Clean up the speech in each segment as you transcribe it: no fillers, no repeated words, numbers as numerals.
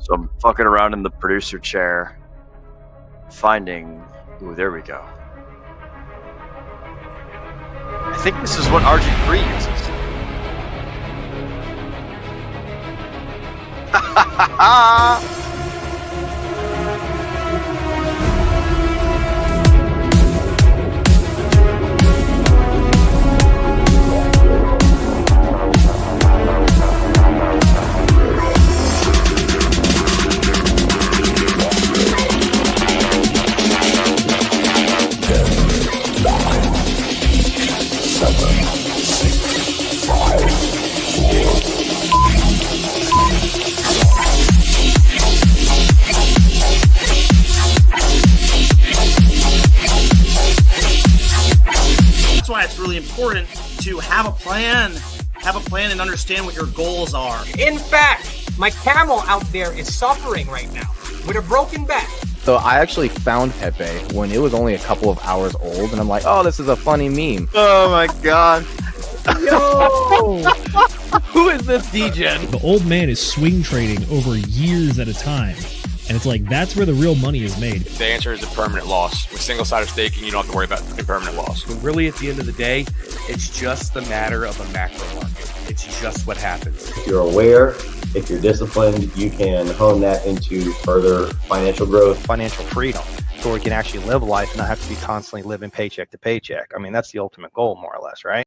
So I'm fucking around in the producer chair, finding. Ooh, there we go. I think this is what RG3 uses. That's why it's really important to have a plan and understand what your goals are. In fact, my camel out there is suffering right now with a broken back. So I actually found Pepe when it was only a couple of hours old, and I'm like, oh, this is a funny meme. Oh my god. Yo! Who is this degen? The old man is swing trading over years at a time. And it's like, that's where the real money is made. The answer is a permanent loss. With single-sided staking, you don't have to worry about a permanent loss. But really, at the end of the day, it's just the matter of a macro market. It's just what happens. If you're aware, if you're disciplined, you can hone that into further financial growth. Financial freedom, so we can actually live life and not have to be constantly living paycheck to paycheck. I mean, that's the ultimate goal, more or less, right?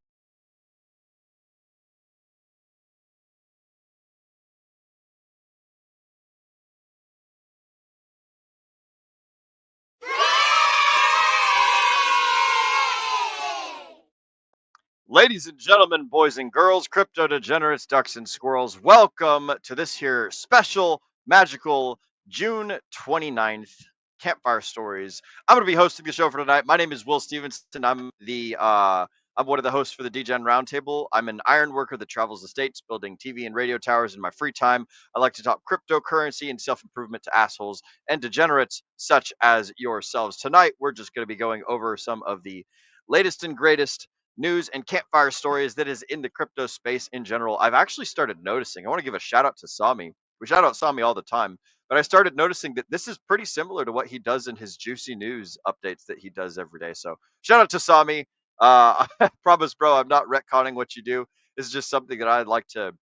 Ladies and gentlemen, boys and girls, crypto degenerates, ducks and squirrels, welcome to this here special, magical June 29th Campfire Stories. I'm going to be hosting the show for tonight. My name is Will Stevenson. I'm one of the hosts for the DGen Roundtable. I'm an iron worker that travels the states, building TV and radio towers in my free time. I like to talk cryptocurrency and self-improvement to assholes and degenerates such as yourselves. Tonight, we're just going to be going over some of the latest and greatest news and campfire stories that is in the crypto space in general. I've actually started noticing. I want to give a shout out to Sami. We shout out Sami all the time, but I started noticing that this is pretty similar to what he does in his juicy news updates that he does every day. So shout out to Sami. I promise, bro, I'm not retconning what you do. This is just something that I'd like to.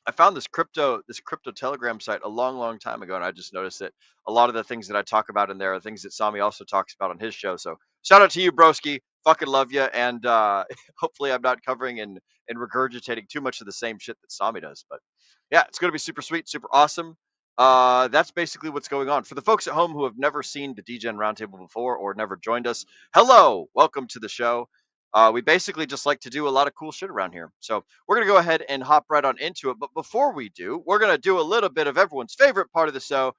I found this crypto Telegram site a long time ago, and I just noticed that a lot of the things that I talk about in there are things that Sami also talks about on his show. So shout out to you, broski. Fucking love you, and hopefully I'm not covering and regurgitating too much of the same shit that Sami does. But yeah, it's gonna be super sweet, super awesome. That's basically what's going on. For the folks at home who have never seen the DGen Roundtable before or never joined us, hello, welcome to the show. We basically just like to do a lot of cool shit around here. So we're going to go ahead and hop right on into it. But before we do, we're going to do a little bit of everyone's favorite part of the show,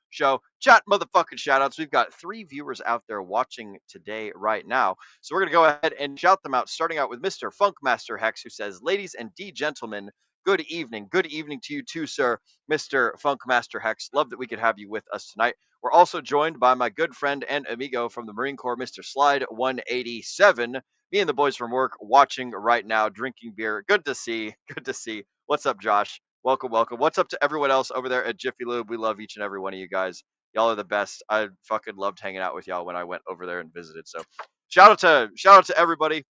chat motherfucking shoutouts. We've got 3 viewers out there watching today right now. So we're going to go ahead and shout them out, starting out with Mr. Funkmaster Hex, who says, ladies and gentlemen, good evening. Good evening to you too, sir, Mr. Funkmaster Hex. Love that we could have you with us tonight. We're also joined by my good friend and amigo from the Marine Corps, Mr. Slide 187. Me and the boys from work watching right now, drinking beer. Good to see. Good to see. What's up, Josh? Welcome. What's up to everyone else over there at Jiffy Lube? We love each and every one of you guys. Y'all are the best. I fucking loved hanging out with y'all when I went over there and visited. So shout out to everybody.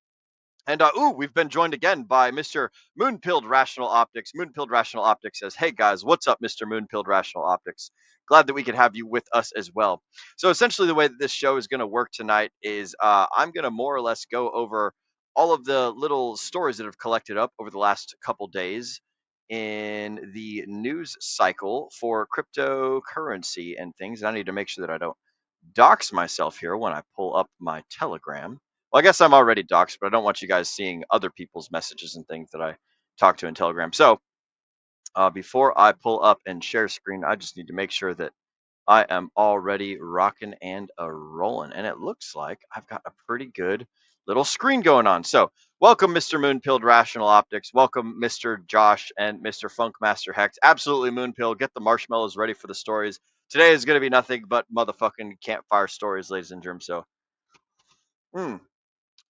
And we've been joined again by Mr. Moonpilled Rational Optics. Moonpilled Rational Optics says, hey guys, what's up, Mr. Moonpilled Rational Optics? Glad that we could have you with us as well. So essentially the way that this show is going to work tonight is I'm going to more or less go over all of the little stories that have collected up over the last couple days in the news cycle for cryptocurrency and things. And I need to make sure that I don't dox myself here when I pull up my Telegram. Well, I guess I'm already doxxed, but I don't want you guys seeing other people's messages and things that I talk to in Telegram. So before I pull up and share screen, I just need to make sure that I am already rocking and rolling. And it looks like I've got a pretty good little screen going on. So welcome, Mr. Moonpilled Rational Optics. Welcome, Mr. Josh and Mr. Funkmaster Hex. Absolutely, Moonpill. Get the marshmallows ready for the stories. Today is going to be nothing but motherfucking campfire stories, ladies and germs. So,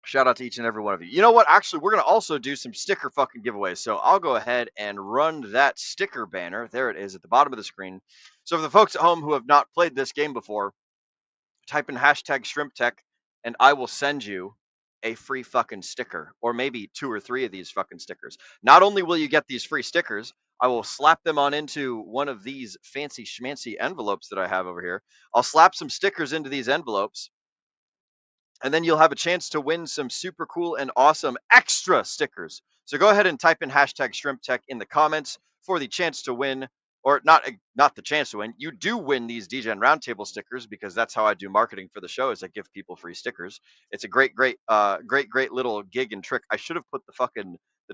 Shout out to each and every one of you. You know what? Actually, we're going to also do some sticker fucking giveaways. So I'll go ahead and run that sticker banner. There it is at the bottom of the screen. So for the folks at home who have not played this game before, type in hashtag shrimp tech and I will send you a free fucking sticker, or maybe 2 or 3 of these fucking stickers. Not only will you get these free stickers, I will slap them on into one of these fancy schmancy envelopes that I have over here. I'll slap some stickers into these envelopes, and then you'll have a chance to win some super cool and awesome extra stickers. So go ahead and type in hashtag shrimp tech in the comments for the chance to win, or not the chance to win. You do win these DGen Roundtable stickers, because that's how I do marketing for the show, is I give people free stickers. It's a great little gig and trick. I should have put the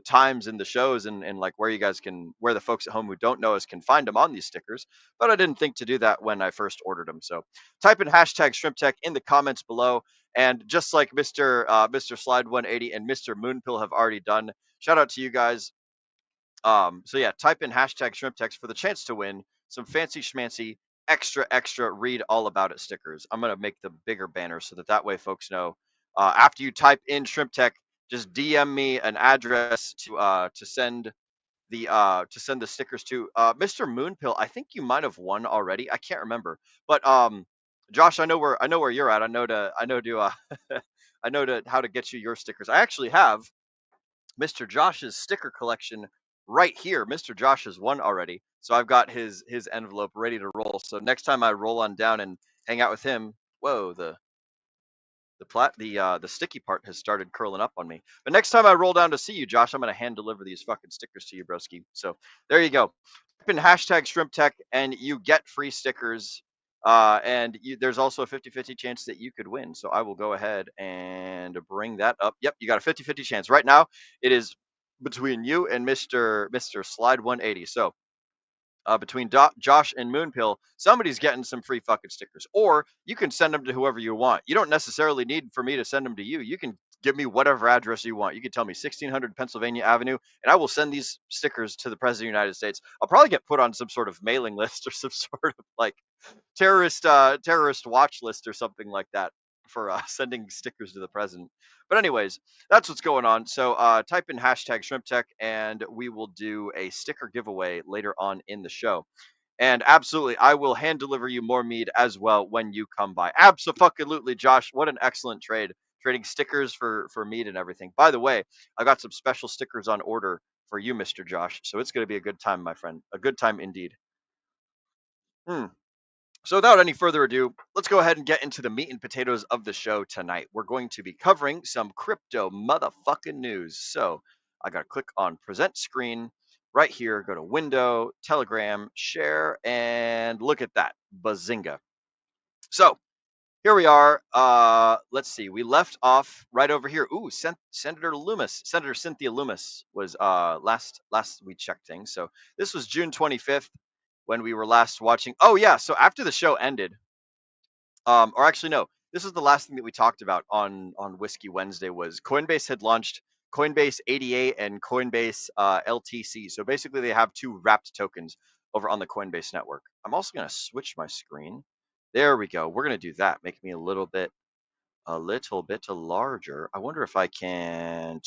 times in the shows, and like where the folks at home who don't know us can find them on these stickers, but I didn't think to do that when I first ordered them. So type in hashtag shrimp tech in the comments below. And just like Mr. Slide 180 and Mr. Moonpill have already done, shout out to you guys. So yeah, type in hashtag shrimp text for the chance to win some fancy schmancy extra read all about it stickers. I'm gonna make the bigger banner so that way folks know. After you type in shrimp tech, just DM me an address to send the stickers to. Mr. Moonpill, I think you might have won already. I can't remember, but Josh, I know where you're at. I know how to get you your stickers. I actually have Mr. Josh's sticker collection right here. Mr. Josh has won already, so I've got his envelope ready to roll. So next time I roll on down and hang out with him, whoa, the sticky part has started curling up on me. But next time I roll down to see you, Josh, I'm gonna hand deliver these fucking stickers to you, broski. So there you go. Type in hashtag shrimp tech and you get free stickers. There's also a 50-50 chance that you could win. So I will go ahead and bring that up. Yep, you got a 50-50 chance. Right now, it is between you and Mr. Slide 180. So between Josh and Moonpill, somebody's getting some free fucking stickers. Or you can send them to whoever you want. You don't necessarily need for me to send them to you. You can give me whatever address you want. You can tell me 1600 Pennsylvania Avenue, and I will send these stickers to the President of the United States. I'll probably get put on some sort of mailing list or some sort of like terrorist watch list or something like that for sending stickers to the president. But anyways, that's what's going on. So type in hashtag shrimp tech and we will do a sticker giveaway later on in the show. And absolutely, I will hand deliver you more mead as well when you come by. Absolutely, Josh. What an excellent trade. Trading stickers for mead and everything. By the way, I got some special stickers on order for you, Mr. Josh. So it's going to be a good time, my friend. A good time indeed. So without any further ado, let's go ahead and get into the meat and potatoes of the show tonight. We're going to be covering some crypto motherfucking news. So I got to click on present screen right here, go to window, Telegram, share, and look at that. Bazinga. So here we are. Let's see. We left off right over here. Ooh, Senator Cynthia Loomis was last we checked things. So this was June 25th. When we were last watching. Oh yeah, so after the show ended, or actually no, this is the last thing that we talked about on Whiskey Wednesday was Coinbase had launched Coinbase 88 and Coinbase LTC. So basically, they have 2 wrapped tokens over on the Coinbase network. I'm also going to switch my screen. There we go. We're going to do that. Make me a little bit larger. I wonder if I can.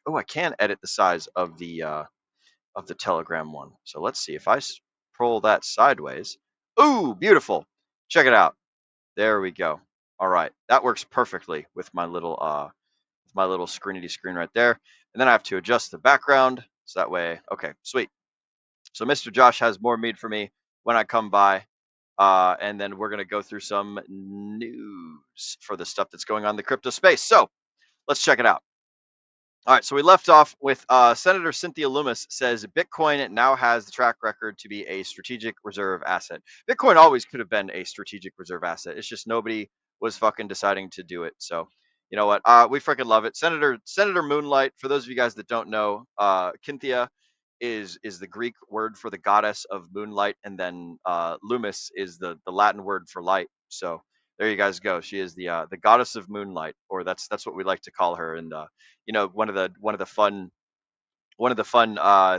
Oh, I can edit the size of the Telegram one. So let's see if I scroll that sideways. Ooh, beautiful. Check it out. There we go. All right. That works perfectly with my little screenity screen right there. And then I have to adjust the background. So that way, okay, sweet. So Mr. Josh has more mead for me when I come by. And then we're going to go through some news for the stuff that's going on in the crypto space. So let's check it out. All right, so we left off with Senator Cynthia Loomis says Bitcoin now has the track record to be a strategic reserve asset. Bitcoin always could have been a strategic reserve asset. It's just nobody was fucking deciding to do it. So, you know what? We freaking love it. Senator Moonlight, for those of you guys that don't know, Cynthia is the Greek word for the goddess of moonlight, and then Loomis is the Latin word for light. So there you guys go. She is the goddess of moonlight, or that's what we like to call her. And you know, one of the fun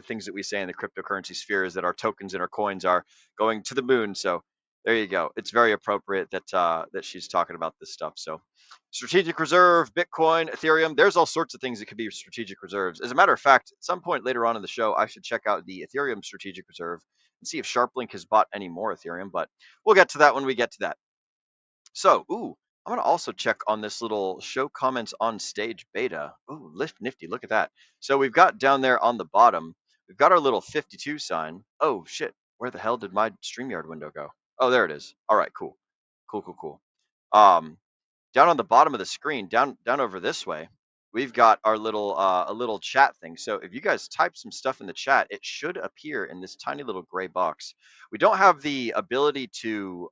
things that we say in the cryptocurrency sphere is that our tokens and our coins are going to the moon. So there you go. It's very appropriate that that she's talking about this stuff. So, strategic reserve, Bitcoin, Ethereum. There's all sorts of things that could be strategic reserves. As a matter of fact, at some point later on in the show, I should check out the Ethereum strategic reserve and see if SharpLink has bought any more Ethereum. But we'll get to that when we get to that. So, I'm gonna also check on this little show comments on stage beta. Lift nifty, look at that. So we've got down there on the bottom, we've got our little 52 sign. Oh shit, where the hell did my StreamYard window go? Oh, there it is. All right, cool. Cool. Um, down on the bottom of the screen, down over this way, we've got our little a little chat thing. So if you guys type some stuff in the chat, it should appear in this tiny little gray box. We don't have the ability to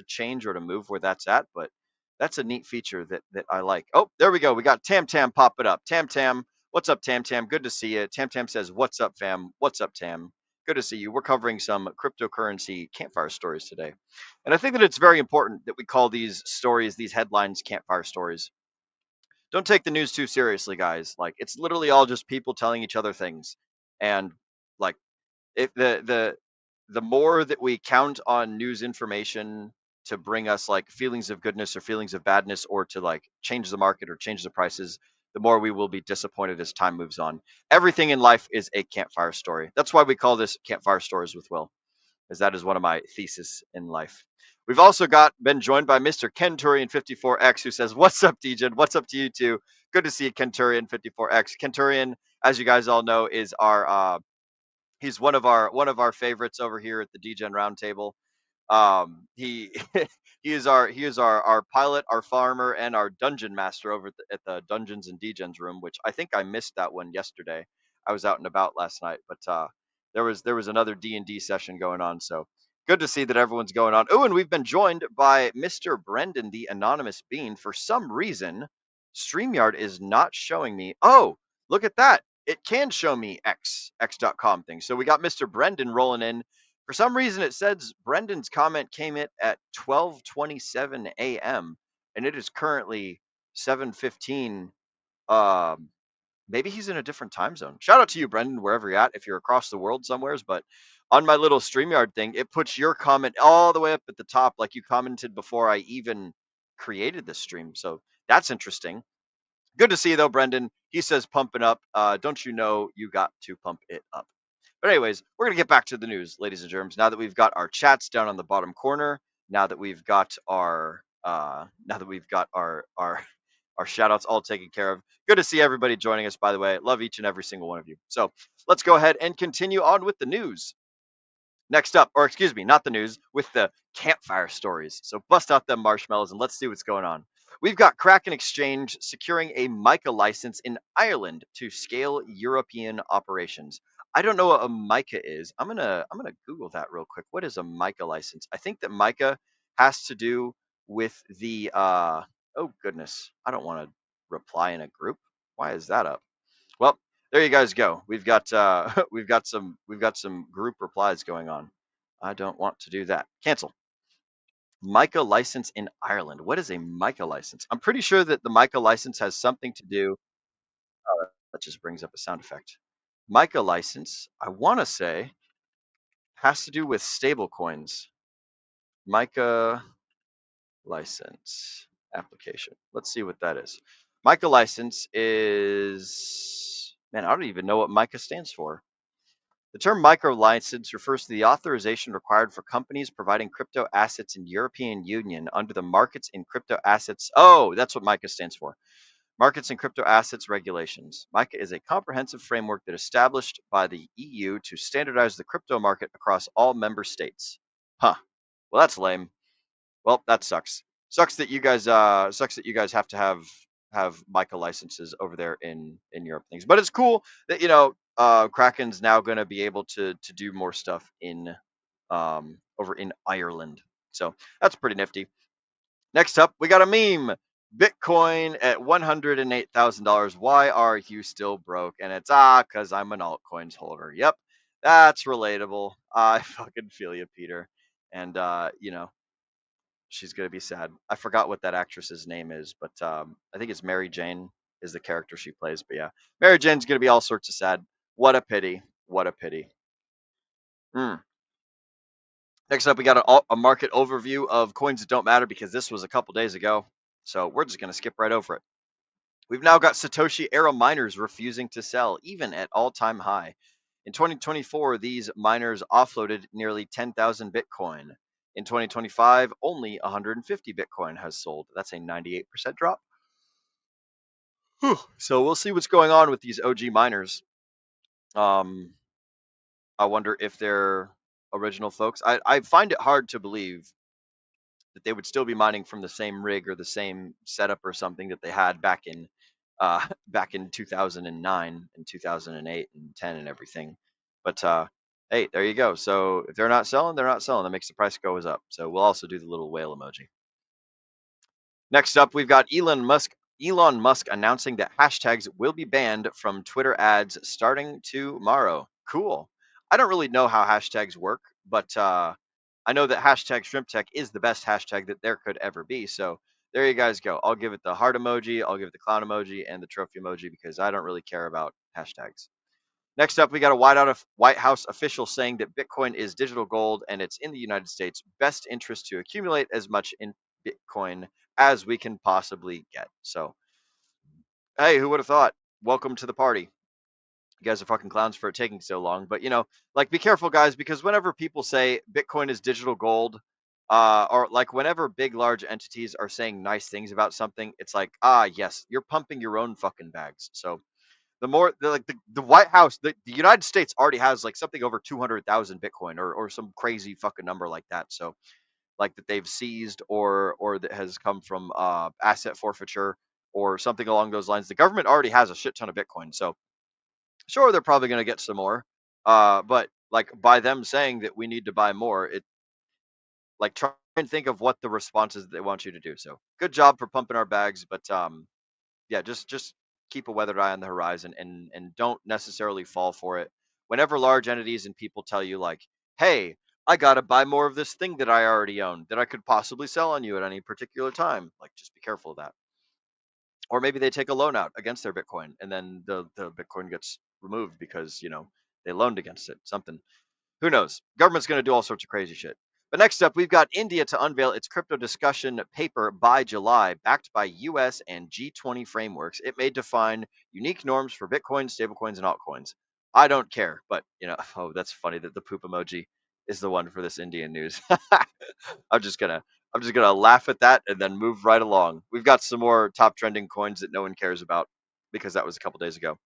change or to move where that's at, but that's a neat feature that I like. Oh, there we go. We got Tam Tam popping up. Tam Tam, what's up, Tam Tam? Good to see you. Tam Tam says, "What's up, fam? What's up, Tam? Good to see you." We're covering some cryptocurrency campfire stories today. And I think that it's very important that we call these stories, these headlines, campfire stories. Don't take the news too seriously, guys. Like, it's literally all just people telling each other things. And like, if the more that we count on news information to bring us like feelings of goodness or feelings of badness, or to like change the market or change the prices, the more we will be disappointed as time moves on. Everything in life is a campfire story. That's why we call this Campfire Stories with Will, as that is one of my theses in life. We've also been joined by Mr. Kenturian54X, who says, "What's up, Degen? What's up to you too? Good to see you, Kenturian54X." Kenturian, as you guys all know, is our he's one of our favorites over here at the Degen Roundtable. He he is our pilot, our farmer, and our dungeon master over at the Dungeons and Degens room, which I think I missed that one yesterday. I was out and about last night, but there was another D&D session going on, so good to see that everyone's going on. Oh, and we've been joined by Mr. Brendan, the anonymous bean. For some reason, StreamYard is not showing me. Oh, look at that. It can show me x.com thing. So we got Mr. Brendan rolling in. For some reason, it says Brendan's comment came in at 12:27 a.m. and it is currently 7:15. Maybe he's in a different time zone. Shout out to you, Brendan, wherever you're at, if you're across the world somewheres. But on my little StreamYard thing, it puts your comment all the way up at the top, like you commented before I even created this stream. So that's interesting. Good to see you, though, Brendan. He says pumping up. Don't you know you got to pump it up? But anyways, we're gonna get back to the news, ladies and germs. Now that we've got our chats down on the bottom corner, now that we've got our our shout outs all taken care of. Good to see everybody joining us, by the way. Love each and every single one of you. So let's go ahead and continue on with the news. Next up, or excuse me, not the news, with the campfire stories. So bust out them marshmallows and let's see what's going on. We've got Kraken Exchange securing a MiCA license in Ireland to scale European operations. I don't know what a MiCA is. I'm gonna Google that real quick. What is a MiCA license? I think that MiCA has to do with the oh goodness, I don't want to reply in a group. Why is that up? Well, there you guys go. We've got we've got some group replies going on. I don't want to do that. Cancel. MiCA license in Ireland. What is a MiCA license? I'm pretty sure that the MiCA license has something to do. That just brings up a sound effect. MiCA license, I want to say, has to do with stable coins. MiCA license application. Let's see what that is. MiCA license is, man, I don't even know what MiCA stands for. The term micro license refers to the authorization required for companies providing crypto assets in European Union under the Markets in Crypto Assets. Oh, that's what MiCA stands for. Markets and Crypto Assets Regulations. MiCA is a comprehensive framework that is established by the EU to standardize the crypto market across all member states. Huh. Well, that's lame. Well, that sucks. Sucks that you guys have to have MiCA licenses over there in Europe things. But it's cool that Kraken's now going to be able to do more stuff in over in Ireland. So that's pretty nifty. Next up, we got a meme. Bitcoin at $108,000. Why are you still broke? And it's because I'm an altcoins holder. Yep, that's relatable. I fucking feel you, Peter. And she's gonna be sad. I forgot what that actress's name is, but I think it's Mary Jane is the character she plays. But yeah, Mary Jane's gonna be all sorts of sad. What a pity. What a pity. Next up, we got a market overview of coins that don't matter because this was a couple days ago. So we're just going to skip right over it. We've now got Satoshi era miners refusing to sell, even at all-time high. In 2024, these miners offloaded nearly 10,000 Bitcoin. In 2025, only 150 Bitcoin has sold. That's a 98% drop. Whew. So we'll see what's going on with these OG miners. I wonder if they're original folks. I find it hard to believe that they would still be mining from the same rig or the same setup or something that they had back in 2009 and 2008 and 10 and everything. But hey, there you go. So if they're not selling, they're not selling. That makes the price goes up. So we'll also do the little whale emoji. Next up, we've got Elon Musk announcing that hashtags will be banned from Twitter ads starting tomorrow. Cool. I don't really know how hashtags work, but I know that hashtag ShrimpTech is the best hashtag that there could ever be. So there you guys go. I'll give it the heart emoji, I'll give it the clown emoji, and the trophy emoji because I don't really care about hashtags. Next up, we got a White House official saying that Bitcoin is digital gold and it's in the United States' best interest to accumulate as much in Bitcoin as we can possibly get. So, hey, who would have thought? Welcome to the party. You guys are fucking clowns for it taking so long. But, like, be careful, guys, because whenever people say Bitcoin is digital gold, or like whenever big, large entities are saying nice things about something, it's like, yes, you're pumping your own fucking bags. So, the White House, the United States already has like something over 200,000 Bitcoin or some crazy fucking number like that. So like that they've seized or that has come from asset forfeiture or something along those lines. The government already has a shit ton of Bitcoin. So sure, they're probably going to get some more. But like by them saying that we need to buy more, it like try and think of what the responses that they want you to do. So good job for pumping our bags, but yeah, just keep a weathered eye on the horizon and don't necessarily fall for it. Whenever large entities and people tell you like, "Hey, I gotta buy more of this thing that I already own that I could possibly sell on you at any particular time," like just be careful of that. Or maybe they take a loan out against their Bitcoin and then the Bitcoin gets removed because they loaned against it. Something. Who knows? Government's going to do all sorts of crazy shit. But next up, we've got India to unveil its crypto discussion paper by July, backed by US and G20 frameworks. It may define unique norms for Bitcoin, stablecoins, and altcoins. I don't care, but oh, that's funny that the poop emoji is the one for this Indian news. I'm just gonna laugh at that and then move right along. We've got some more top trending coins that no one cares about because that was a couple days ago.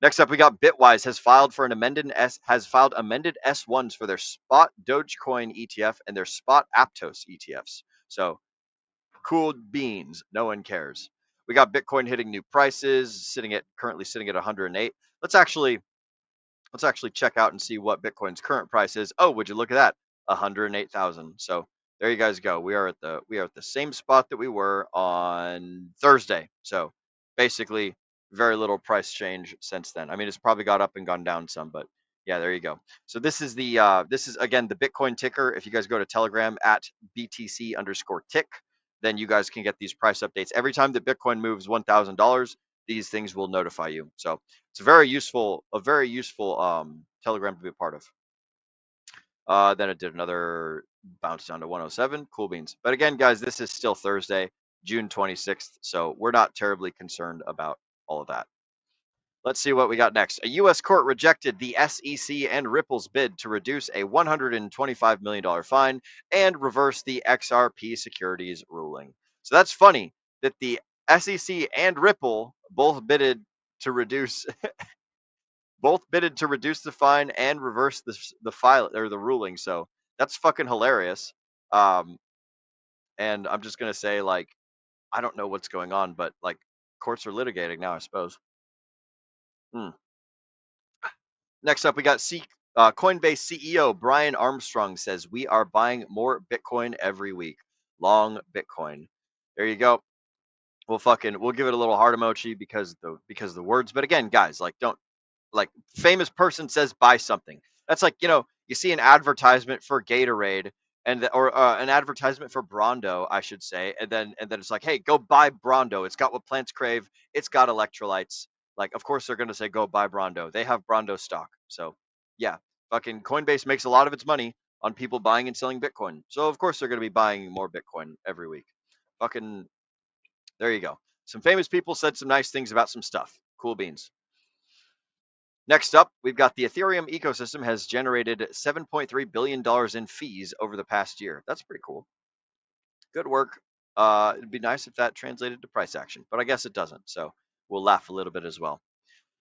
Next up, we got Bitwise has filed amended S1s for their spot Dogecoin ETF and their spot Aptos ETFs. So cool beans. No one cares. We got Bitcoin hitting new prices, currently sitting at 108. Let's actually check out and see what Bitcoin's current price is. Oh, would you look at that? 108,000. So there you guys go. We are at the same spot that we were on Thursday. So basically very little price change since then. I mean, it's probably got up and gone down some, but yeah, there you go. So this is again the Bitcoin ticker. If you guys go to Telegram at BTC_tick, then you guys can get these price updates every time that Bitcoin moves $1,000. These things will notify you. So it's a very useful Telegram to be a part of. Then it did another bounce down to 107. Cool beans. But again, guys, this is still Thursday, June 26th. So we're not terribly concerned about all of that. Let's see what we got next. A U.S. court rejected the SEC and Ripple's bid to reduce a $125 million fine and reverse the XRP securities ruling. So that's funny that the SEC and Ripple both bidded to reduce the fine and reverse the file or the ruling. So that's fucking hilarious. And I'm just gonna say, like, I don't know what's going on, but like courts are litigating now, I suppose. Next up, we got Coinbase CEO Brian Armstrong says we are buying more Bitcoin every week. Long Bitcoin. There you go. We'll give it a little heart emoji because the words. But again, guys, like don't like famous person says buy something. That's like you see an advertisement for Gatorade or an advertisement for Brondo, I should say, and then it's like, hey, go buy Brondo. It's got what plants crave. It's got electrolytes. Like, of course they're gonna say go buy Brondo. They have Brondo stock. So yeah, fucking Coinbase makes a lot of its money on people buying and selling Bitcoin. So of course they're going to be buying more Bitcoin every week. Fucking, there you go. Some famous people said some nice things about some stuff. Cool beans. Next up, we've got the Ethereum ecosystem has generated $7.3 billion in fees over the past year. That's pretty cool. Good work. It'd be nice if that translated to price action, but I guess it doesn't. So we'll laugh a little bit as well.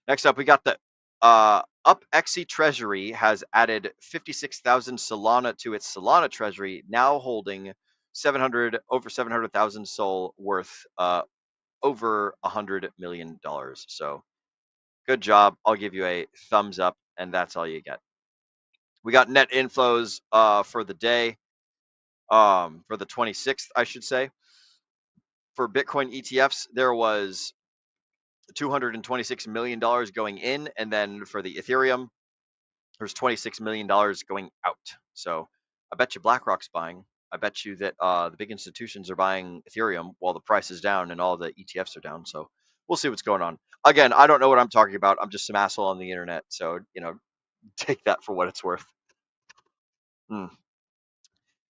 Next up, we got the UpXi Treasury has added 56,000 Solana to its Solana Treasury, now holding over 700,000 Sol worth over $100 million. So good job. I'll give you a thumbs up, and that's all you get. We got net inflows for the day, for the 26th, I should say. For Bitcoin ETFs, there was $226 million going in, and then for the Ethereum, there's $26 million going out. So I bet you BlackRock's buying. I bet you that the big institutions are buying Ethereum while the price is down and all the ETFs are down. So we'll see what's going on. Again, I don't know what I'm talking about. I'm just some asshole on the internet. So, take that for what it's worth.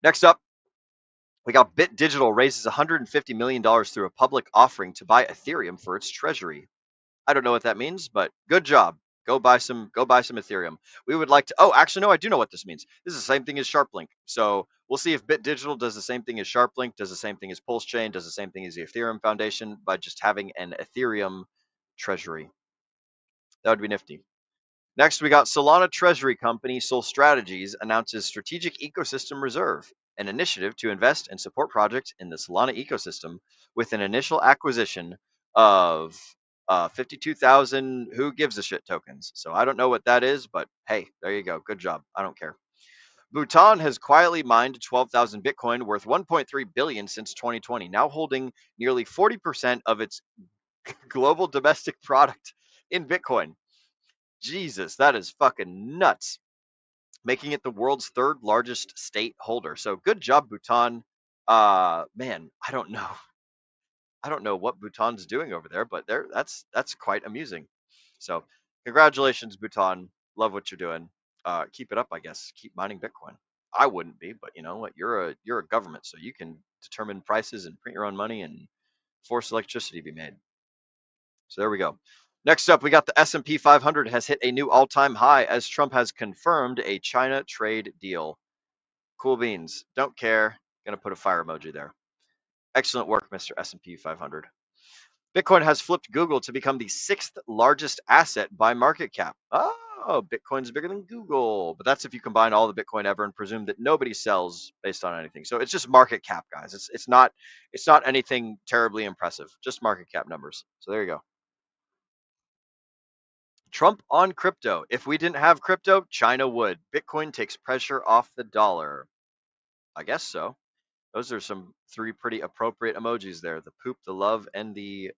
Next up, we got Bit Digital raises $150 million through a public offering to buy Ethereum for its treasury. I don't know what that means, but good job. Go buy some Ethereum. We would like to. Oh, actually, no, I do know what this means. This is the same thing as SharpLink. So we'll see if Bit Digital does the same thing as SharpLink, does the same thing as Pulse Chain, does the same thing as the Ethereum Foundation by just having an Ethereum treasury. That would be nifty. Next, we got Solana Treasury Company Sol Strategies announces Strategic Ecosystem Reserve, an initiative to invest and support projects in the Solana ecosystem with an initial acquisition of 52,000 who gives a shit tokens. So I don't know what that is, but hey, there you go. Good job. I don't care. Bhutan has quietly mined 12,000 Bitcoin worth 1.3 billion since 2020, now holding nearly 40% of its global domestic product in Bitcoin. Jesus, that is fucking nuts. Making it the world's third largest state holder. So good job, Bhutan. Man, I don't know. I don't know what Bhutan's doing over there, but that's quite amusing. So congratulations, Bhutan. Love what you're doing. Keep it up, I guess. Keep mining Bitcoin. I wouldn't be, but you know what? You're a government, so you can determine prices and print your own money and force electricity to be made. So there we go. Next up, we got the S&P 500 has hit a new all-time high as Trump has confirmed a China trade deal. Cool beans. Don't care. Gonna put a fire emoji there. Excellent work, Mr. S&P 500. Bitcoin has flipped Google to become the 6th largest asset by market cap. Oh, Bitcoin's bigger than Google. But that's if you combine all the Bitcoin ever and presume that nobody sells based on anything. So it's just market cap, guys. It's not anything terribly impressive. Just market cap numbers. So there you go. Trump on crypto. If we didn't have crypto, China would. Bitcoin takes pressure off the dollar. I guess so. Those are some 3 pretty appropriate emojis there. The poop, the love, and the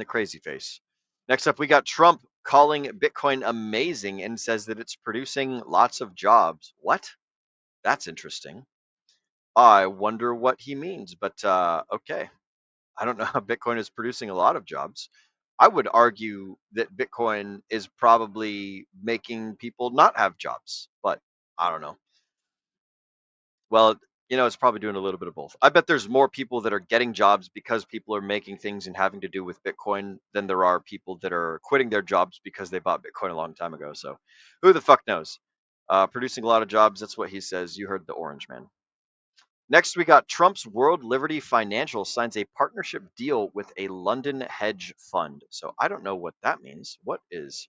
crazy face. Next up, we got Trump calling Bitcoin amazing and says that it's producing lots of jobs. What? That's interesting. I wonder what he means, but okay. I don't know how Bitcoin is producing a lot of jobs. I would argue that Bitcoin is probably making people not have jobs, but I don't know. Well, it's probably doing a little bit of both. I bet there's more people that are getting jobs because people are making things and having to do with Bitcoin than there are people that are quitting their jobs because they bought Bitcoin a long time ago. So who the fuck knows? Producing a lot of jobs, that's what he says. You heard the orange man. Next, we got Trump's World Liberty Financial signs a partnership deal with a London hedge fund. So I don't know what that means. What is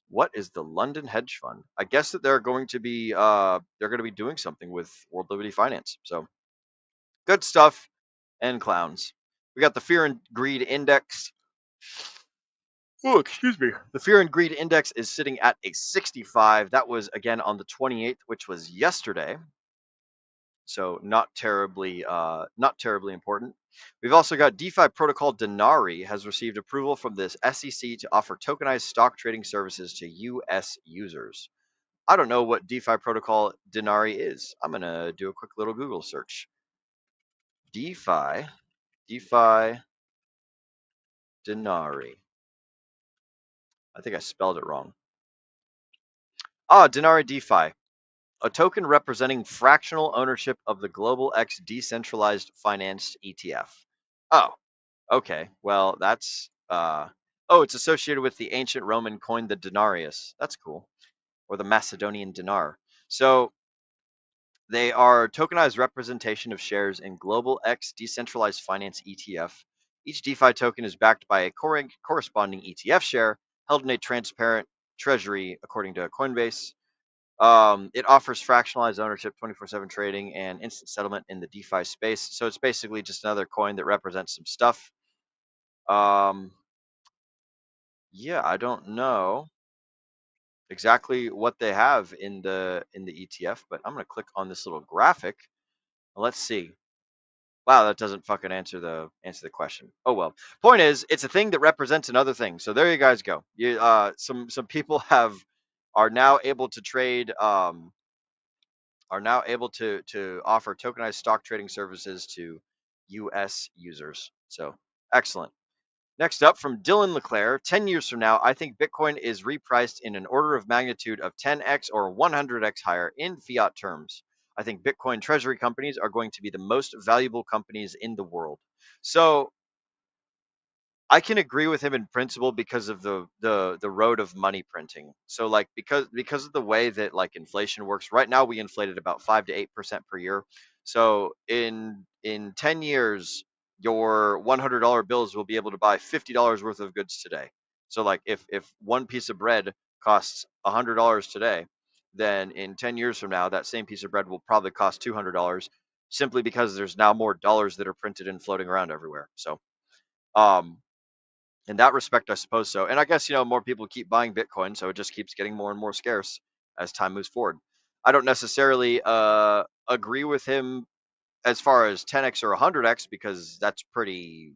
the London hedge fund? I guess that they're going to be doing something with World Liberty Finance. So good stuff and clowns. We got the Fear and Greed Index. Oh, excuse me. The Fear and Greed Index is sitting at a 65. That was again on the 28th, which was yesterday. So not terribly important. We've also got DeFi protocol Denari has received approval from this SEC to offer tokenized stock trading services to U.S. users. I don't know what DeFi protocol Denari is. I'm gonna do a quick little Google search. DeFi Denari. I think I spelled it wrong. Denari DeFi. A token representing fractional ownership of the Global X decentralized finance ETF. Oh, okay. Well, that's oh, it's associated with the ancient Roman coin, the denarius. That's cool. Or the Macedonian dinar. So they are tokenized representation of shares in Global X decentralized finance ETF. Each DeFi token is backed by a corresponding ETF share held in a transparent treasury, according to Coinbase. It offers fractionalized ownership, 24/7 trading, and instant settlement in the DeFi space. So it's basically just another coin that represents some stuff. Um, yeah, I don't know exactly what they have in the ETF, but I'm gonna click on this little graphic. Let's see. Wow, that doesn't fucking answer the question. Oh well. Point is, it's a thing that represents another thing. So there you guys go. You some people are now able to trade are now able to offer tokenized stock trading services to US users. So excellent. Next up from Dylan Leclerc, 10 years from now, I think Bitcoin is repriced in an order of magnitude of 10x or 100x higher in fiat terms. I think Bitcoin treasury companies are going to be the most valuable companies in the world. So I can agree with him in principle because of the road of money printing. So like because of the way that like inflation works, right now we inflated about 5 to 8% per year. So in 10 years, your $100 bills will be able to buy $50 worth of goods today. So like if one piece of bread costs $100 today, then in 10 years from now, that same piece of bread will probably cost $200 simply because there's now more dollars that are printed and floating around everywhere. So um in that respect, I suppose so. And I guess, more people keep buying Bitcoin, so it just keeps getting more and more scarce as time moves forward. I don't necessarily agree with him as far as 10x or 100x because that's pretty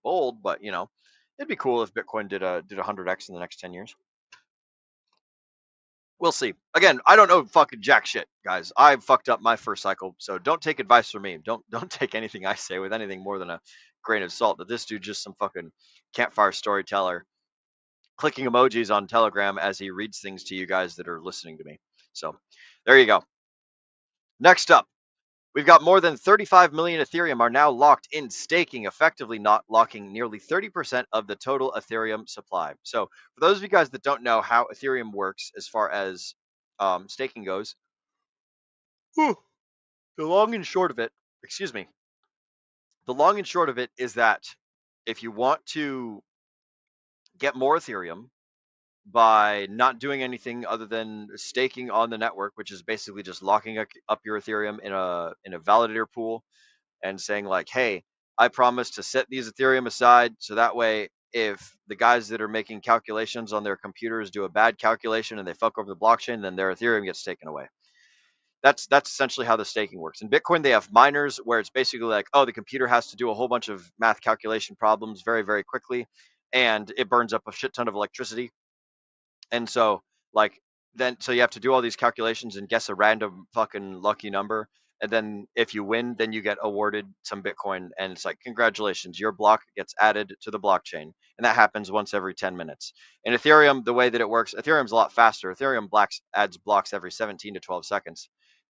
bold, but it'd be cool if Bitcoin did 100x in the next 10 years. We'll see. Again, I don't know fucking jack shit, guys. I fucked up my first cycle, so don't take advice from me. Don't take anything I say with anything more than a grain of salt. That this dude just some fucking campfire storyteller clicking emojis on Telegram as he reads things to you guys that are listening to me. So there you go. Next up, we've got more than 35 million Ethereum are now locked in staking, effectively not locking nearly 30% of the total Ethereum supply. So for those of you guys that don't know how Ethereum works as far as staking goes, the long and short of it, excuse me, the long and short of it is that if you want to get more Ethereum, by not doing anything other than staking on the network, which is basically just locking up your Ethereum in a validator pool and saying like, hey, I promise to set these Ethereum aside so that way if the guys that are making calculations on their computers do a bad calculation and they fuck over the blockchain, then their Ethereum gets taken away. That's essentially how the staking works. In Bitcoin, they have miners where it's basically like, oh, the computer has to do a whole bunch of math calculation problems very, very quickly, and it burns up a shit ton of electricity. And so, like, so you have to do all these calculations and guess a random fucking lucky number. And then if you win, then you get awarded some Bitcoin. And it's like, congratulations, your block gets added to the blockchain. And that happens once every 10 minutes. In Ethereum, the way that it works, Ethereum's a lot faster. Ethereum adds blocks every 17 to 12 seconds.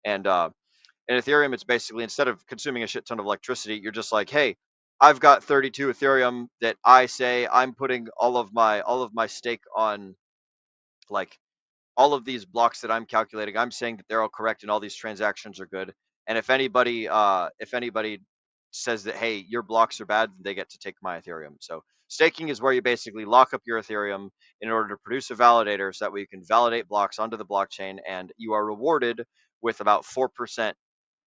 And in Ethereum, it's basically instead of consuming a shit ton of electricity, you're just like, hey, I've got 32 Ethereum that I say I'm putting all of my stake on, like all of these blocks that I'm calculating, I'm saying that they're all correct and all these transactions are good. And if anybody says that, hey, your blocks are bad, they get to take my Ethereum. So staking is where you basically lock up your Ethereum in order to produce a validator so that way you can validate blocks onto the blockchain and you are rewarded with about 4%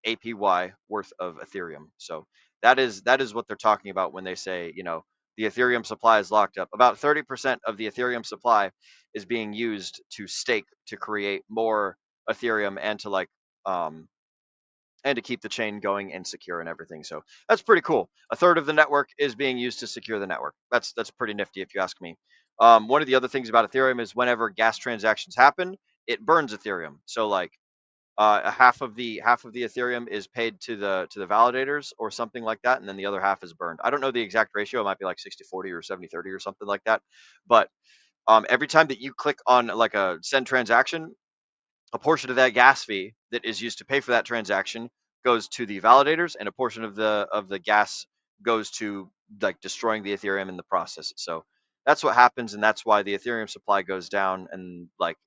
APY worth of Ethereum. So that is what they're talking about when they say, the Ethereum supply is locked up. About 30% of the Ethereum supply is being used to stake to create more Ethereum and to and to keep the chain going and secure and everything. So that's pretty cool. A third of the network is being used to secure the network. That's pretty nifty if you ask me. One of the other things about Ethereum is whenever gas transactions happen, it burns Ethereum. So like half of the Ethereum is paid to the validators or something like that, and then the other half is burned. I don't know the exact ratio. It might be like 60-40 or 70-30 or something like that. But every time that you click on like a send transaction, a portion of that gas fee that is used to pay for that transaction goes to the validators, and a portion of the gas goes to like destroying the Ethereum in the process. So that's what happens, and that's why the Ethereum supply goes down, and like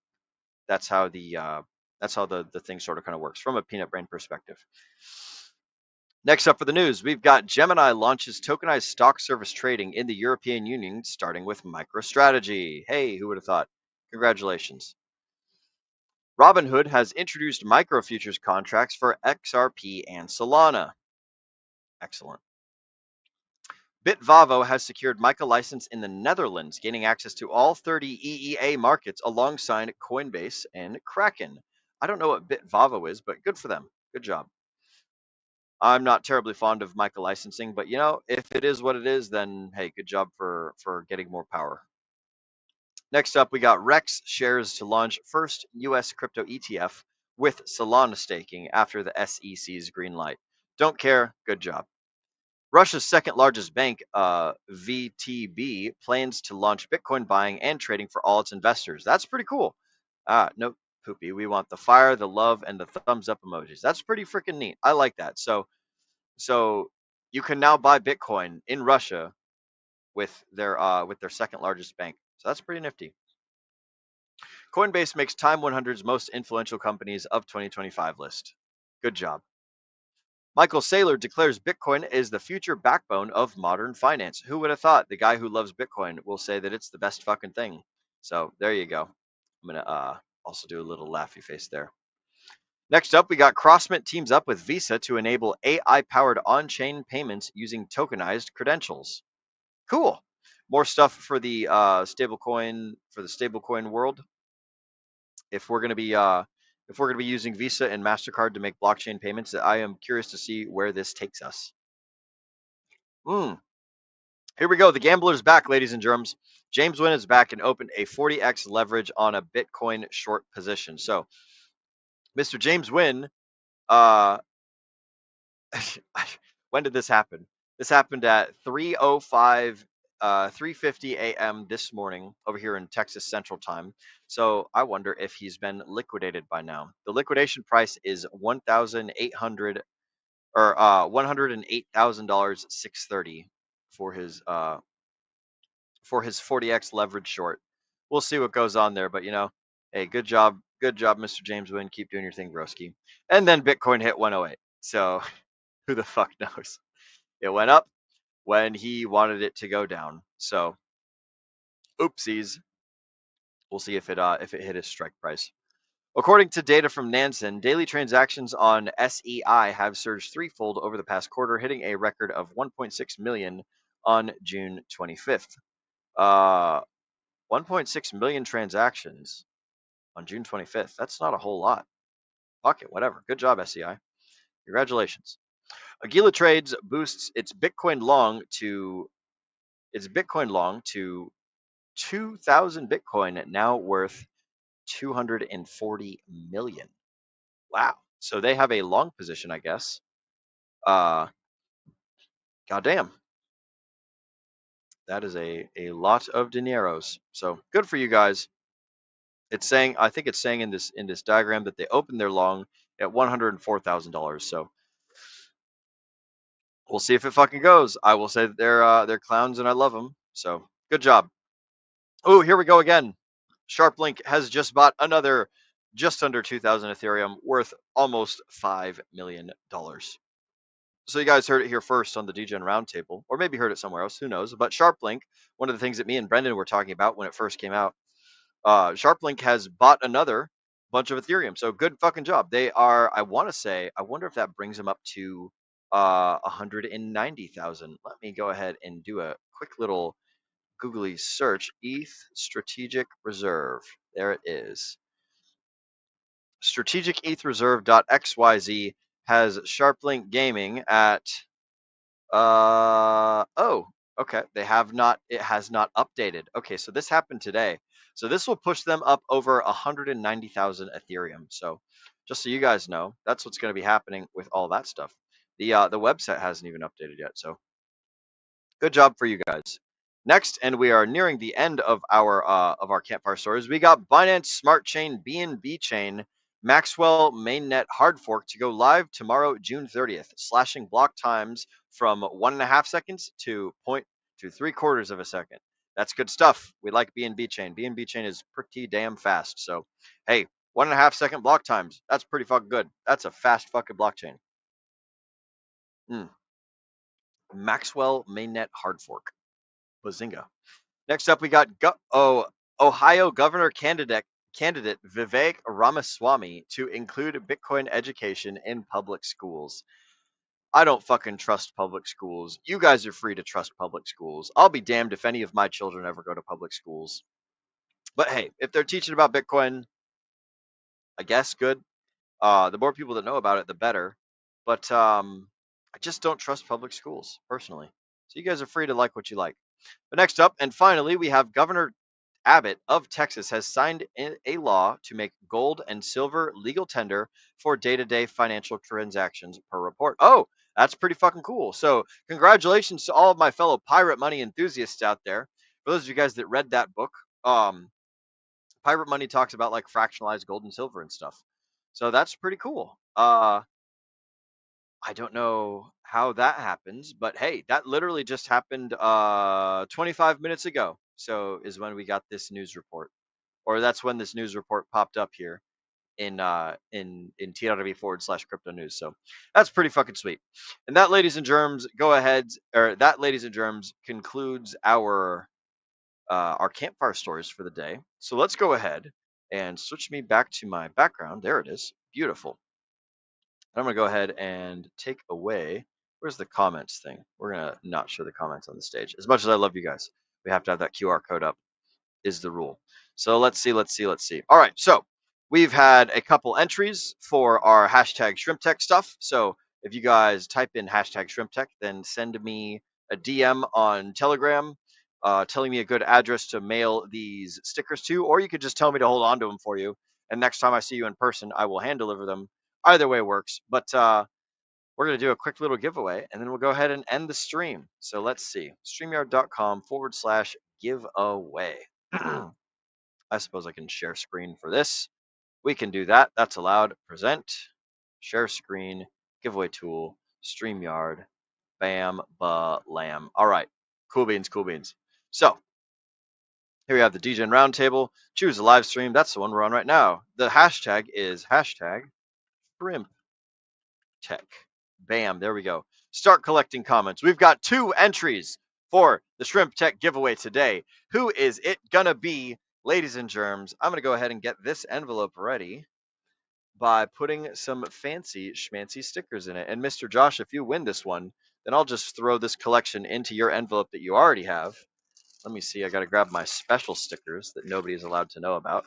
that's how the thing sort of kind of works from a peanut brain perspective. Next up for the news, we've got Gemini launches tokenized stock service trading in the European Union, starting with MicroStrategy. Hey, who would have thought? Congratulations. Robinhood has introduced micro futures contracts for XRP and Solana. Excellent. Bitvavo has secured MiCA license in the Netherlands, gaining access to all 30 EEA markets alongside Coinbase and Kraken. I don't know what Bitvavo is, but good for them. Good job. I'm not terribly fond of MiCA licensing, but you know, if it is what it is, then hey, good job for getting more power. Next up, we got Rex shares to launch first U.S. crypto ETF with Solana staking after the SEC's green light. Don't care. Good job. Russia's second largest bank, VTB, plans to launch Bitcoin buying and trading for all its investors. That's pretty cool. No, poopy. We want the fire, the love, and the thumbs up emojis. That's pretty freaking neat. I like that. So you can now buy Bitcoin in Russia with their second largest bank. So that's pretty nifty. Coinbase makes Time 100's most influential companies of 2025 list. Good job. Michael Saylor declares Bitcoin is the future backbone of modern finance. Who would have thought the guy who loves Bitcoin will say that it's the best fucking thing? So there you go. I'm going to also do a little laughy face there. Next up, we got CrossMint teams up with Visa to enable AI-powered on-chain payments using tokenized credentials. Cool. More stuff for the stablecoin world. If we're going to be using Visa and MasterCard to make blockchain payments, I am curious to see where this takes us. Here we go. The gambler's back, ladies and germs. James Wynn is back and opened a 40x leverage on a Bitcoin short position. So, Mr. James Wynn, when did this happen? This happened at 3:50 a.m. this morning over here in Texas Central Time. So I wonder if he's been liquidated by now. The liquidation price is $1,800 or $108,630 for his 40x leverage short. We'll see what goes on there, but you know, hey, good job, Mr. James Wynn. Keep doing your thing, broski. And then Bitcoin hit 108. So who the fuck knows? It went up when he wanted it to go down. So oopsies. We'll see if it hit his strike price. According to data from Nansen, daily transactions on SEI have surged threefold over the past quarter, hitting a record of 1.6 million on June 25th. 1.6 million transactions on June 25th. That's not a whole lot. Fuck it, whatever. Good job, SEI. Congratulations. Aguila Trades boosts its Bitcoin long to 2,000 Bitcoin, now worth 240 million. Wow. So they have a long position, I guess. Goddamn. That is a lot of dineros. So good for you guys. I think it's saying in this diagram that they opened their long at $104,000. So we'll see if it fucking goes. I will say that they're clowns and I love them. So good job. Oh, here we go again. SharpLink has just bought another just under 2,000 Ethereum, worth almost $5 million. So you guys heard it here first on the DGen Roundtable, or maybe heard it somewhere else, who knows. But SharpLink, one of the things that me and Brendan were talking about when it first came out, SharpLink has bought another bunch of Ethereum. So good fucking job. They are, I wonder if that brings them up to 190,000. Let me go ahead and do a quick little googly search. ETH Strategic Reserve. There it is. StrategicETHReserve.xyz has SharpLink Gaming at okay. It has not updated. Okay, so this happened today. So this will push them up over 190,000 Ethereum. So just so you guys know, that's what's going to be happening with all that stuff. The website hasn't even updated yet. So good job for you guys. Next, and we are nearing the end of our Campfire stories. We got Binance Smart Chain BNB chain Maxwell mainnet hard fork to go live tomorrow, June 30th, slashing block times from 1.5 seconds to 0.3 of a second. That's good stuff. We like BNB chain. BNB chain is pretty damn fast. So, hey, 1.5 second block times. That's pretty fucking good. That's a fast fucking blockchain. Maxwell mainnet hard fork. Bazinga. Next up, we got Ohio governor candidate Vivek Ramaswamy to include Bitcoin education in public schools. I don't fucking trust public schools. You guys are free to trust public schools. I'll be damned if any of my children ever go to public schools. But hey, if they're teaching about Bitcoin, I guess good. The more people that know about it, the better. But I just don't trust public schools personally. So you guys are free to like what you like. But next up, and finally, we have Governor Abbott of Texas has signed a law to make gold and silver legal tender for day-to-day financial transactions per report. Oh, that's pretty fucking cool. So congratulations to all of my fellow pirate money enthusiasts out there. For those of you guys that read that book, pirate money talks about like fractionalized gold and silver and stuff. So that's pretty cool. I don't know how that happens, but hey, that literally just happened 25 minutes ago. So is when we got this news report, or that's when this news report popped up here in TRW/crypto news. So that's pretty fucking sweet. And that, ladies and germs, concludes our campfire stories for the day. So let's go ahead and switch me back to my background. There it is. Beautiful. I'm going to go ahead and take away. Where's the comments thing? We're going to not show the comments on the stage. As much as I love you guys, we have to have that QR code up, is the rule. So let's see. All right. So we've had a couple entries for our hashtag shrimp tech stuff. So if you guys type in hashtag shrimp tech, then send me a DM on Telegram telling me a good address to mail these stickers to, or you could just tell me to hold on to them for you. And next time I see you in person, I will hand deliver them. Either way works. But we're going to do a quick little giveaway, and then we'll go ahead and end the stream. So let's see. StreamYard.com/giveaway. I suppose I can share screen for this. We can do that. That's allowed. Present, share screen, giveaway tool, StreamYard, bam, lamb. All right. Cool beans. So here we have the DGen Roundtable. Choose a live stream. That's the one we're on right now. The hashtag is hashtag shrimp tech. Bam, there we go. Start collecting comments. We've got 2 entries for the shrimp tech giveaway today. Who is it gonna be, ladies and germs? I'm gonna go ahead and get this envelope ready by putting some fancy schmancy stickers in it. And Mr. Josh, if you win this one, then I'll just throw this collection into your envelope that you already have. Let me see. I got to grab my special stickers that nobody is allowed to know about.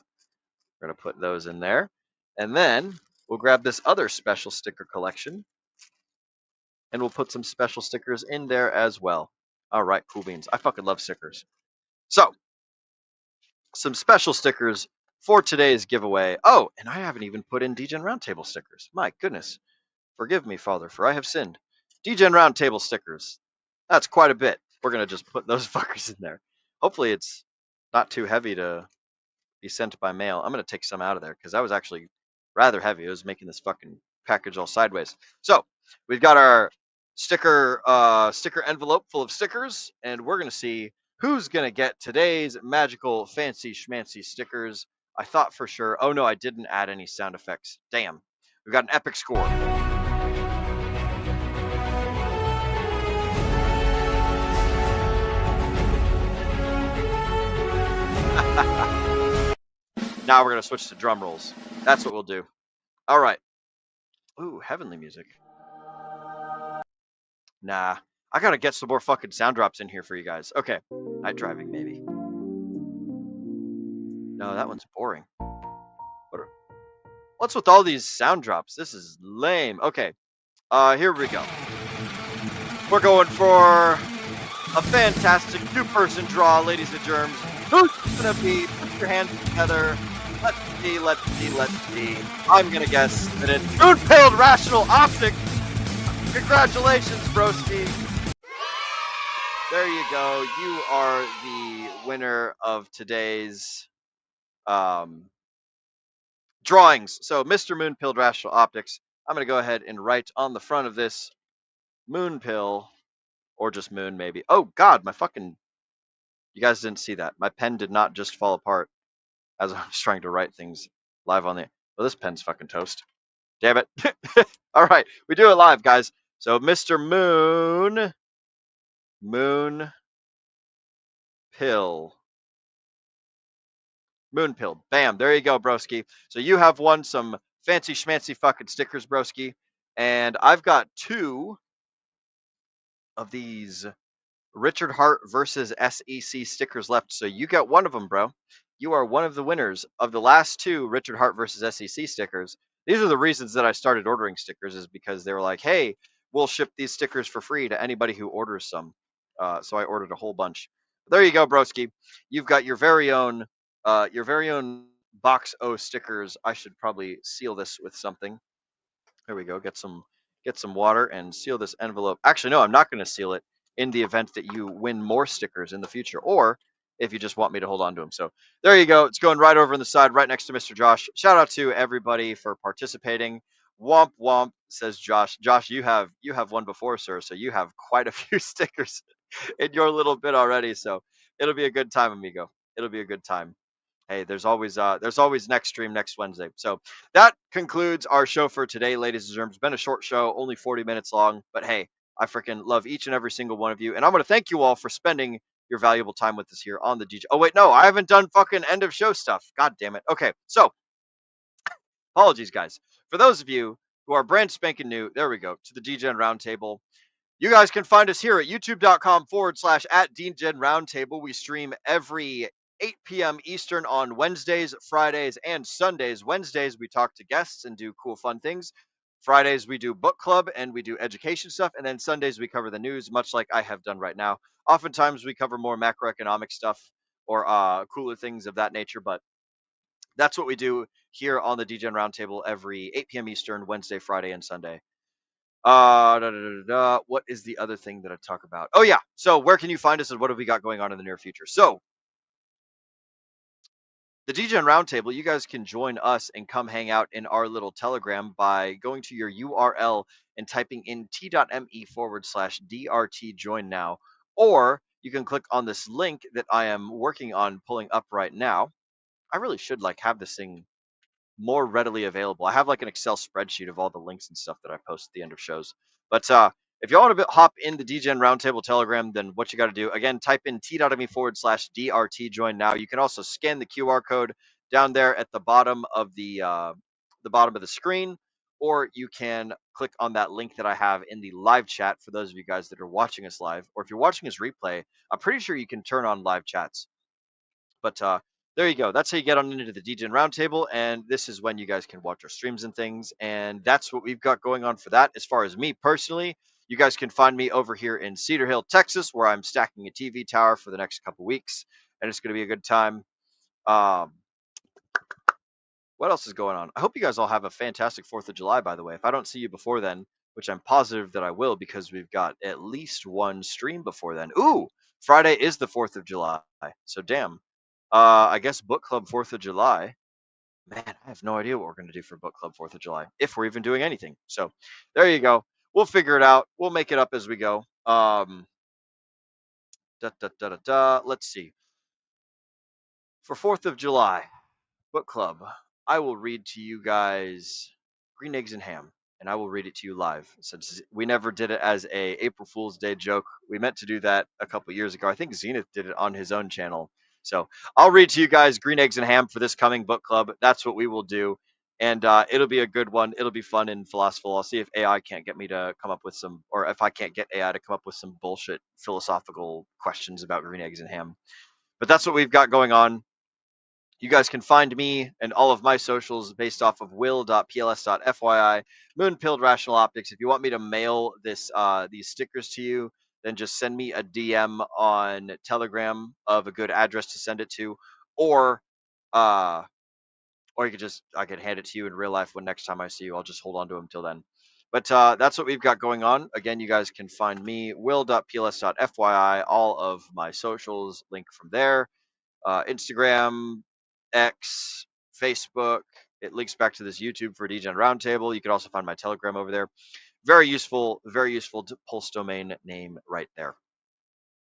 We're going to put those in there. And then we'll grab this other special sticker collection, and we'll put some special stickers in there as well. All right, cool beans. I fucking love stickers. So, some special stickers for today's giveaway. Oh, and I haven't even put in DGen Roundtable stickers. My goodness. Forgive me, Father, for I have sinned. DGen Roundtable stickers. That's quite a bit. We're going to just put those fuckers in there. Hopefully it's not too heavy to be sent by mail. I'm going to take some out of there because that was actually rather heavy. It was making this fucking package all sideways. So we've got our sticker envelope full of stickers, and we're going to see who's going to get today's magical fancy schmancy stickers. I thought for sure. Oh no, I didn't add any sound effects. Damn. We've got an epic score. Now we're going to switch to drum rolls. That's what we'll do. All right. Ooh, heavenly music. Nah, I got to get some more fucking sound drops in here for you guys. Okay. Night driving, maybe. No, that one's boring. What's with all these sound drops? This is lame. Okay. Here we go. We're going for a fantastic 2-person draw, ladies and germs. Who's going to be? Put your hands together. Let's see. I'm going to guess that it's Moon-Pilled Rational Optic. Congratulations, broski. There you go. You are the winner of today's drawings. So Mr. Moonpill Rational Optics. I'm going to go ahead and write on the front of this Moonpill, or just Moon maybe. Oh God, my fucking, you guys didn't see that. My pen did not just fall apart as I was trying to write things live on the, well, this pen's fucking toast. Damn it. All right, we do it live, guys. So Mr. Moon Pill. Moonpill. Bam. There you go, broski. So you have won some fancy schmancy fucking stickers, broski. And I've got 2 of these Richard Hart versus SEC stickers left. So you got one of them, bro. You are one of the winners of the last 2 Richard Hart versus SEC stickers. These are the reasons that I started ordering stickers, is because they were like, hey, we'll ship these stickers for free to anybody who orders some. So I ordered a whole bunch. There you go, broski. You've got your very own box O stickers. I should probably seal this with something. There we go. Get some water and seal this envelope. Actually, no, I'm not going to seal it in the event that you win more stickers in the future, or if you just want me to hold on to them. So there you go. It's going right over on the side, right next to Mr. Josh. Shout out to everybody for participating. Womp womp, says Josh. Josh, you have one before, sir. So you have quite a few stickers in your little bit already. So it'll be a good time, amigo. It'll be a good time. Hey, there's always next stream next Wednesday. So that concludes our show for today, ladies and gentlemen. It's been a short show, only 40 minutes long, but hey, I freaking love each and every single one of you, and I'm going to thank you all for spending your valuable time with us here on the DJ. Oh wait, no, I haven't done fucking end of show stuff. God damn it. Okay, so apologies, guys. For those of you who are brand spanking new, there we go, to the DGen Roundtable. You guys can find us here at youtube.com/@DGen Roundtable. We stream every 8 p.m. Eastern on Wednesdays, Fridays, and Sundays. Wednesdays, we talk to guests and do cool, fun things. Fridays, we do book club and we do education stuff. And then Sundays, we cover the news, much like I have done right now. Oftentimes, we cover more macroeconomic stuff or cooler things of that nature. But that's what we do here on the DGen Roundtable every 8 p.m. Eastern, Wednesday, Friday, and Sunday. What is the other thing that I talk about? Oh yeah. So where can you find us and what have we got going on in the near future? So the DGen Roundtable, you guys can join us and come hang out in our little Telegram by going to your URL and typing in t.me/DRT join now. Or you can click on this link that I am working on pulling up right now. I really should have this thing more readily available. I have like an Excel spreadsheet of all the links and stuff that I post at the end of shows. But if you want to hop in the DGen Roundtable Telegram, then what you got to do, again, type in t.me/DRT join now. You can also scan the QR code down there at the bottom of the screen, or you can click on that link that I have in the live chat for those of you guys that are watching us live. Or if you're watching us replay, I'm pretty sure you can turn on live chats. But there you go. That's how you get on into the DGen Roundtable, and this is when you guys can watch our streams and things. And that's what we've got going on for that. As far as me personally, you guys can find me over here in Cedar Hill, Texas, where I'm stacking a TV tower for the next couple weeks, and it's going to be a good time. What else is going on? I hope you guys all have a fantastic 4th of July, by the way. If I don't see you before then, which I'm positive that I will because we've got at least one stream before then. Ooh, Friday is the 4th of July, so damn. I guess book club 4th of July. Man, I have no idea what we're going to do for book club 4th of July, if we're even doing anything. So there you go. We'll figure it out. We'll make it up as we go. Let's see. For 4th of July, book club, I will read to you guys Green Eggs and Ham, and I will read it to you live. Since we never did it as a April Fool's Day joke, we meant to do that a couple years ago. I think Zenith did it on his own channel. So I'll read to you guys Green Eggs and Ham for this coming book club. That's what we will do. And it'll be a good one. It'll be fun and philosophical. I'll see if AI can't get me to come up with some, or if I can't get AI to come up with some bullshit philosophical questions about Green Eggs and Ham. But that's what we've got going on. You guys can find me and all of my socials based off of will.pls.fyi, Moonpilled Rational Optics. If you want me to mail these stickers to you, then just send me a DM on Telegram of a good address to send it to, or you could I could hand it to you in real life when next time I see you. I'll just hold on to them till then. But that's what we've got going on. Again, you guys can find me, will.pls.fyi, all of my socials, link from there. Instagram, X, Facebook, It links back to this YouTube for DGen Roundtable. You can also find my Telegram over there. Very useful pulse domain name right there.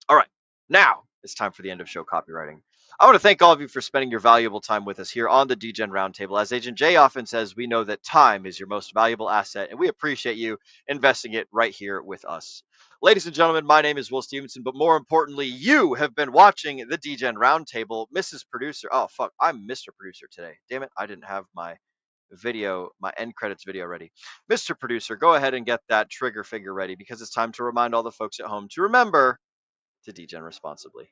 All right, now it's time for the end of show copywriting. I want to thank all of you for spending your valuable time with us here on the DGen Roundtable. As Agent Jay often says, we know that time is your most valuable asset, and we appreciate you investing it right here with us. Ladies and gentlemen, my name is Will Stevenson, but more importantly, you have been watching the DGen Roundtable. Mrs. Producer, oh fuck, I'm Mr. Producer today. Damn it, I didn't have my video, my end credits video ready. Mr. Producer, go ahead and get that trigger finger ready because it's time to remind all the folks at home to remember to DGen responsibly.